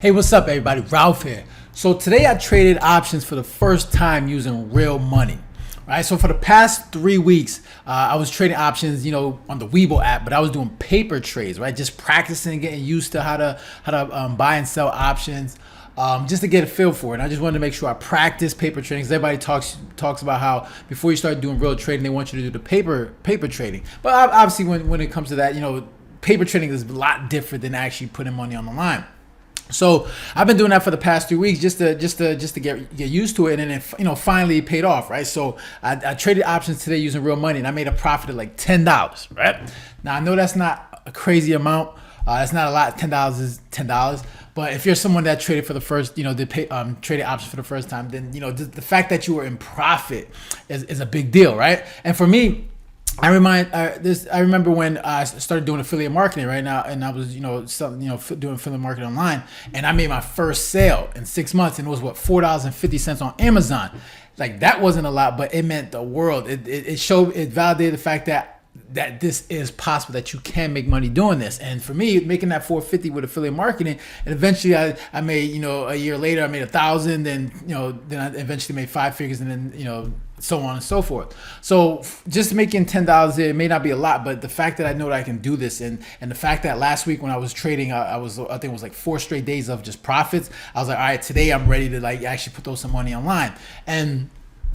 Hey, what's up, everybody? Ralph here. So today I traded options for the first time using real money. Right. So for the past 3 weeks, I was trading options, on the Webull app, but I was doing paper trades, right? Just practicing and getting used to how to buy and sell options, just to get a feel for it. And I just wanted to make sure I practice paper trading. Because everybody talks about how before you start doing real trading, they want you to do the paper trading. But obviously, when it comes to that, paper trading is a lot different than actually putting money on the line. So I've been doing that for the past 3 weeks just to get used to it, and then finally paid off, right? So I traded options today using real money, and I made a profit of like $10, right? Now I know that's not a crazy amount. That's not a lot. $10 is $10. But if you're someone that traded for the first, traded options for the first time, then the fact that you were in profit is a big deal, right? And for me, I remember when I started doing affiliate marketing right now, and I was doing affiliate marketing online, and I made my first sale in 6 months, and it was $4.50 on Amazon. Like, that wasn't a lot, but it meant the world. It validated the fact that this is possible, that you can make money doing this. And for me, making that $450 with affiliate marketing, and eventually I made, a year later I made $1,000, then I eventually made 5 figures, and then so on and so forth. So just making $10, it may not be a lot, but the fact that I know that I can do this, and the fact that last week when I was trading, I think it was like 4 straight days of just profits. I was like, all right, today I'm ready to actually put some money online. And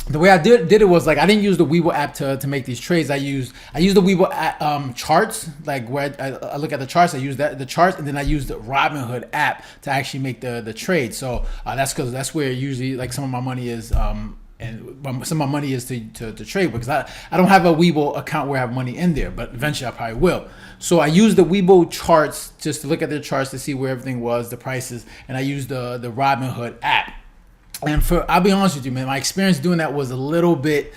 the way I did it was, like, I didn't use the Webull app to make these trades. I used the Webull app, charts, like where I look at the charts. I use the charts, and then I use the Robinhood app to actually make the trade. So that's where usually, like, some of my money is. And some of my money is to trade, because I don't have a Webull account where I have money in there, but eventually I probably will. So I use the Webull charts just to look at the charts to see where everything was, the prices, and I use the Robinhood app. And I'll be honest with you, man, my experience doing that was a little bit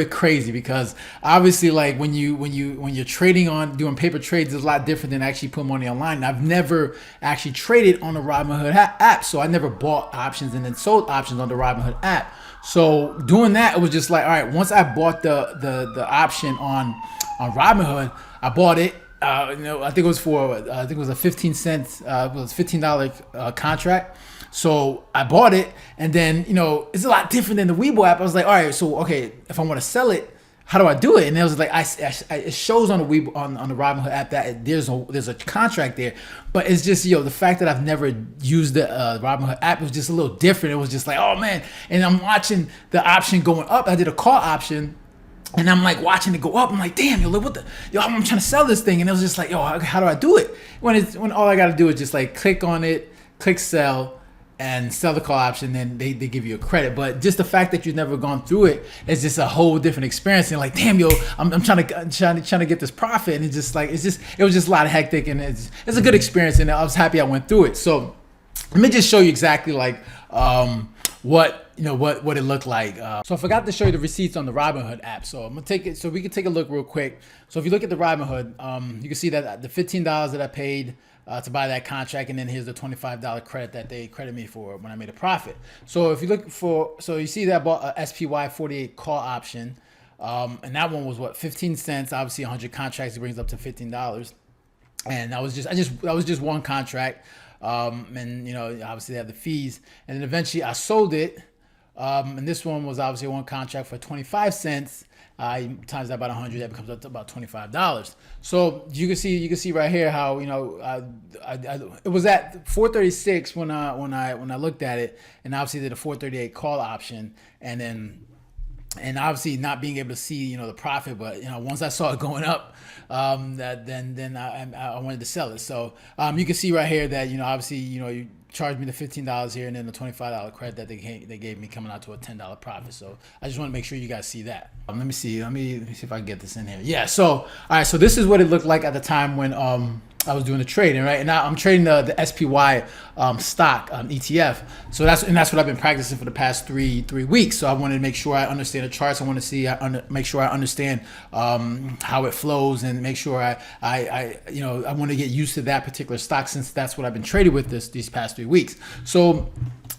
crazy, because obviously, like, when you're trading doing paper trades is a lot different than actually putting money online. And I've never actually traded on the Robinhood app, so I never bought options and then sold options on the Robinhood app. So doing that, it was just like, all right, once I bought the option on Robinhood, I bought it. I think it was a 15 cents, it was $15 contract. So I bought it, and then it's a lot different than the Webull app. I was like, all right, so okay, if I want to sell it, how do I do it? And it was like, it shows on the Webull on the Robinhood app that there's a contract there, but it's just the fact that I've never used the Robinhood app was just a little different. It was just like, oh man, and I'm watching the option going up. I did a call option, and I'm like watching it go up. I'm like, damn, I'm trying to sell this thing, and it was just like, how do I do it? When all I got to do is just like click on it, click sell, and sell the call option, then they give you a credit. But just the fact that you've never gone through it is just a whole different experience. And like, damn, I'm trying to get this profit, and it was just a lot of hectic, and it's a good experience, and I was happy I went through it. So let me just show you exactly like what it looked like. So I forgot to show you the receipts on the Robinhood app. So I'm gonna take it so we can take a look real quick. So if you look at the Robinhood, you can see that the $15 that I paid to buy that contract, and then here's the $25 credit that they credit me for when I made a profit. So if you look you see that I bought a SPY 48 call option, and that one was 15 cents. Obviously 100 contracts, it brings up to $15, and that was just one contract. And obviously they have the fees, and then eventually I sold it. And this one was obviously one contract for 25 cents. Times that about 100, that becomes up to about $25. So you can see right here how it was at 436 when I looked at it, and obviously did a 438 call option, and obviously not being able to see the profit, but once I saw it going up, then I wanted to sell it. So you can see right here that obviously you charged me the $15 here, and then the $25 credit that they gave me, coming out to a $10 profit. So I just want to make sure you guys see that. Let me see if I can get this in here. Yeah. So all right. So this is what it looked like at the time when I was doing the trading, right? And now I'm trading the SPY stock ETF. So that's what I've been practicing for the past three weeks. So I wanted to make sure I understand the charts. I want to make sure I understand how it flows, and make sure I want to get used to that particular stock, since that's what I've been trading with these past 3 weeks. So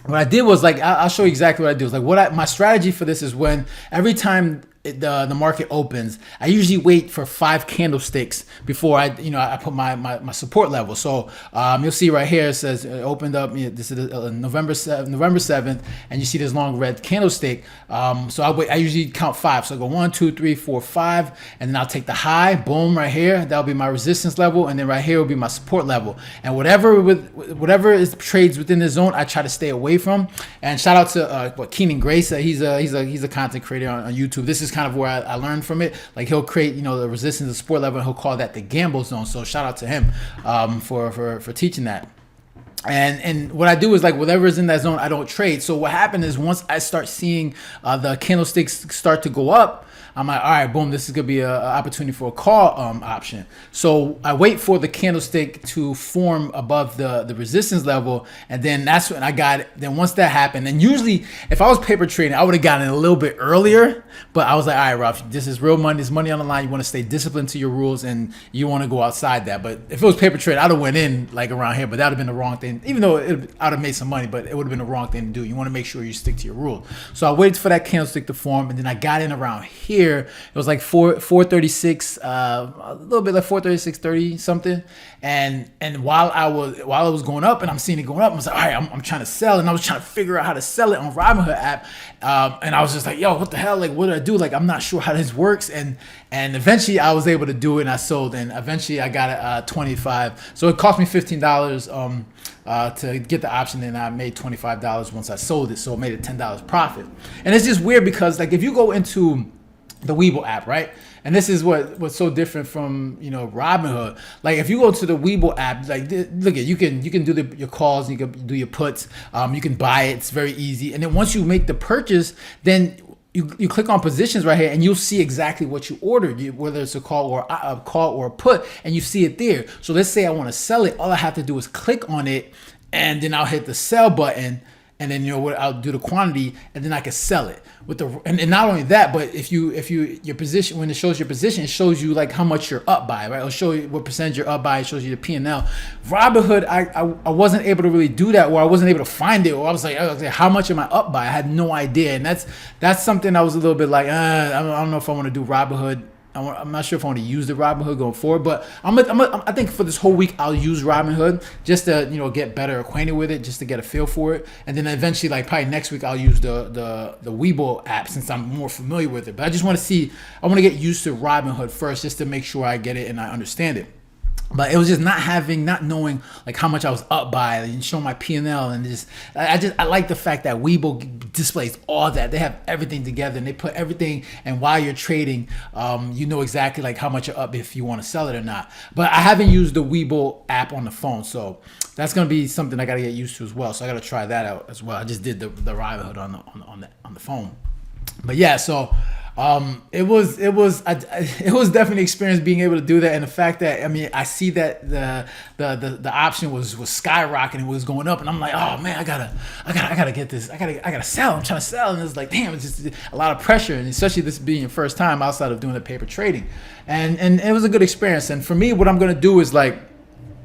what I did was, like, I'll show you exactly what I do. Is like my strategy for this is, when every time the market opens, I usually wait for 5 candlesticks before I put my support level. So you'll see right here it says it opened up. This is November 7th, and you see this long red candlestick. So I usually count 5. So I go 1, 2, 3, 4, 5, and then I'll take the high, boom, right here. That'll be my resistance level, and then right here will be my support level. And whatever is trades within the zone, I try to stay away from. And shout out to Keenan Grace. He's a content creator on YouTube. This is kind of where I learned from it. Like he'll create the resistance and support level, and he'll call that the gamble zone. So shout out to him for teaching that. And what I do is like whatever is in that zone, I don't trade. So what happened is once I start seeing the candlesticks start to go up, I'm like, all right, boom, this is gonna be an opportunity for a call option. So I wait for the candlestick to form above the resistance level, and then that's when I got it. Then once that happened, and usually if I was paper trading, I would have gotten it a little bit earlier, but I was like, all right, Ralph, this is real money, this money on the line. You want to stay disciplined to your rules, and you want to go outside that. But if it was paper trading, I'd have went in like around here, but that would have been the wrong thing. Even though I'd have made some money, but it would have been the wrong thing to do. You want to make sure you stick to your rules. So I waited for that candlestick to form, and then I got in around here. It was like 436, a little bit like 436.30 something. And while it was going up, and I'm seeing it going up, I was like, all right, I'm trying to sell, and I was trying to figure out how to sell it on Robinhood app. And I was just like, yo, what the hell? Like, what do I do? Like, I'm not sure how this works. And eventually I was able to do it, and I sold, and eventually I got it 25. So it cost me $15 to get the option, and I made $25 once I sold it. So it made it $10 profit. And it's just weird because like if you go into the Webull app, right? And this is what's so different from Robinhood. Like if you go to the Webull app, like look at you can do your calls, you can do your puts, you can buy it. It's very easy. And then once you make the purchase, then you click on positions right here, and you'll see exactly what you ordered, whether it's a call or a put, and you see it there. So let's say I want to sell it. All I have to do is click on it, and then I'll hit the sell button. And then I'll do the quantity, and then I can sell it and not only that, but if your position, when it shows your position, it shows you like how much you're up by, right? It'll show you what percentage you're up by. It shows you the P&L. Robinhood, I wasn't able to really do that, or I wasn't able to find it, or I was like, how much am I up by? I had no idea, and that's something I was a little bit like, I don't know if I want to do Robinhood. I'm not sure if I want to use the Robinhood going forward, but I think for this whole week I'll use Robinhood just to get better acquainted with it, just to get a feel for it, and then eventually, like probably next week, I'll use the Webull app since I'm more familiar with it. But I just want to get used to Robinhood first, just to make sure I get it and I understand it. But it was just not knowing like how much I was up by, and showing my P&L, and I like the fact that Webull displays all that. They have everything together, and they put everything. And while you're trading, you know exactly like how much you're up if you want to sell it or not. But I haven't used the Webull app on the phone, so that's gonna be something I gotta get used to as well. So I gotta try that out as well. I just did the Robinhood on the phone, but yeah, so. It was definitely an experience being able to do that, and the fact that I see that the option was skyrocketing, was going up, and I'm like, oh man, I gotta get this, I gotta sell. I'm trying to sell, and it's like, damn, it's just a lot of pressure, and especially this being your first time outside of doing the paper trading, and it was a good experience. And for me, what I'm gonna do is like,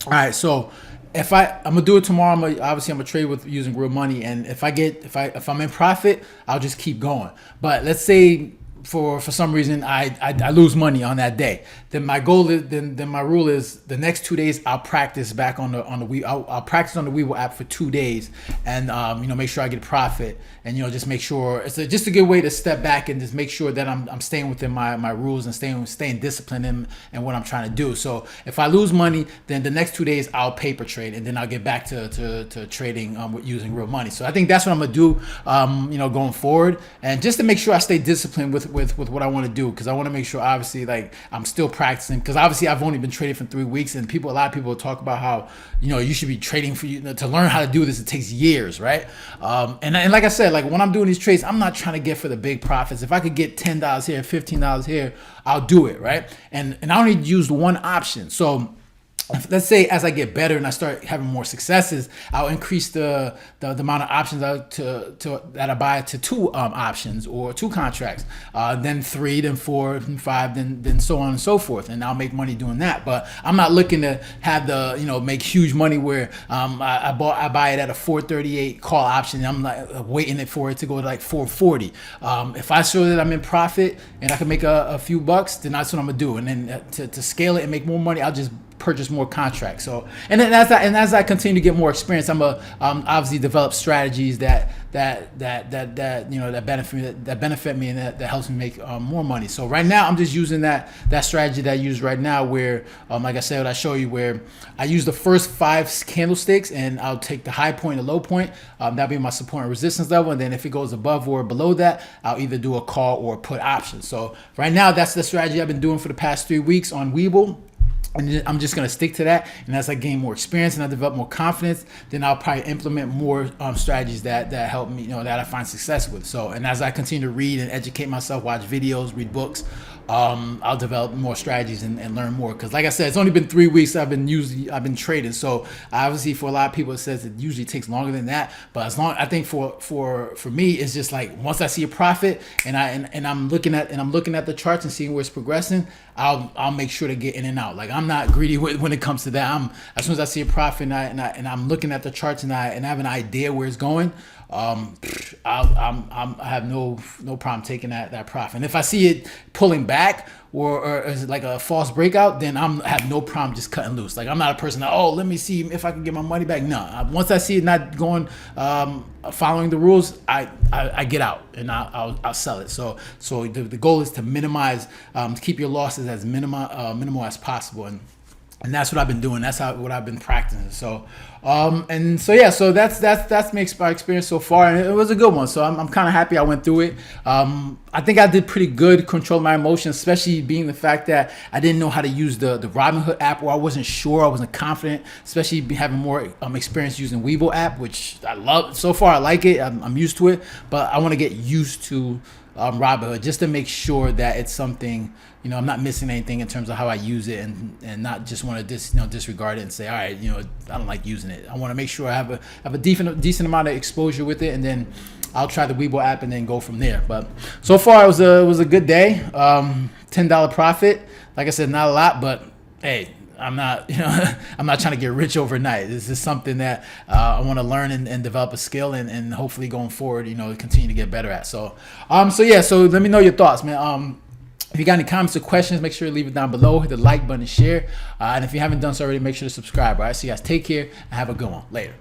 all right, so. If I'm gonna do it tomorrow, I'm gonna trade with using real money, and if I'm in profit, I'll just keep going. But let's say for some reason I lose money on that day, then my goal is then my rule is the next 2 days I'll practice back on the I'll practice on the Webull app for 2 days, and make sure I get profit, and just make sure it's just a good way to step back and just make sure that I'm staying within my rules and staying disciplined in what I'm trying to do. So if I lose money, then the next 2 days I'll paper trade, and then I'll get back to trading with using real money. So I think that's what I'm gonna do going forward, and just to make sure I stay disciplined with what I want to do, because I want to make sure obviously like I'm still practicing, because obviously I've only been trading for 3 weeks, and a lot of people talk about how you should be trading for to learn how to do this. It takes years, right? And like I said, like when I'm doing these trades, I'm not trying to get for the big profits. If I could get $10 here, $15 here, I'll do it, right? And I only used one option, so let's say as I get better and I start having more successes, I'll increase the amount of options that I buy to 2 options or 2 contracts, then 3, then 4, then 5, then so on and so forth, and I'll make money doing that. But I'm not looking to have make huge money where I buy it at a 438 call option and I'm like waiting for it to go to like 440. If I show that I'm in profit and I can make a few bucks, then that's what I'm gonna do. And then to scale it and make more money, I'll just purchase more contracts. So and then as I continue to get more experience, I'm obviously develop strategies that benefit me and that helps me make more money. So right now I'm just using that strategy that I use right now, where like I said, what I show you, where I use the first 5 candlesticks and I'll take the high point and the low point, that'll be my support and resistance level, and then if it goes above or below that, I'll either do a call or put option. So right now that's the strategy I've been doing for the past 3 weeks on Webull. And I'm just going to stick to that. And as I gain more experience and I develop more confidence, then I'll probably implement more strategies that help me, that I find success with. So, and as I continue to read and educate myself, watch videos, read books, I'll develop more strategies and learn more. Because like I said, it's only been 3 weeks I've been trading. So obviously for a lot of people, it says it usually takes longer than that. But I think for me, it's just like once I see a profit and I'm looking at the charts and seeing where it's progressing, I'll make sure to get in and out. Like I'm not greedy when it comes to that. As soon as I see a profit and I'm looking at the charts and I have an idea where it's going, I have no problem taking that profit. And if I see it pulling back or is it like a false breakout, then I have no problem just cutting loose. Like I'm not a person that, let me see if I can get my money back. No, once I see it not going, following the rules, I get out and I'll sell it. So the goal is to minimize, to keep your losses as minimal as possible. And that's what I've been doing. That's what I've been practicing. So, so that's my experience so far, and it was a good one. So I'm kind of happy I went through it. I think I did pretty good control my emotions, especially being the fact that I didn't know how to use the Robinhood app, or I wasn't sure, I wasn't confident, especially having more experience using Webull app, which I love. So far, I like it. I'm used to it, but I want to get used to Robinhood just to make sure that it's something, I'm not missing anything in terms of how I use it, and not just want to disregard it and say, all right, I don't like using it. I want to make sure I have a decent amount of exposure with it, and then I'll try the Webull app and then go from there. But so far it was a good day. $10 profit. Like I said, not a lot, but hey, I'm not trying to get rich overnight. This is something that I want to learn and develop a skill and hopefully going forward, continue to get better at. So let me know your thoughts, man. If you got any comments or questions, make sure you leave it down below. Hit the like button and share. And if you haven't done so already, make sure to subscribe. All right, so you guys take care and have a good one. Later.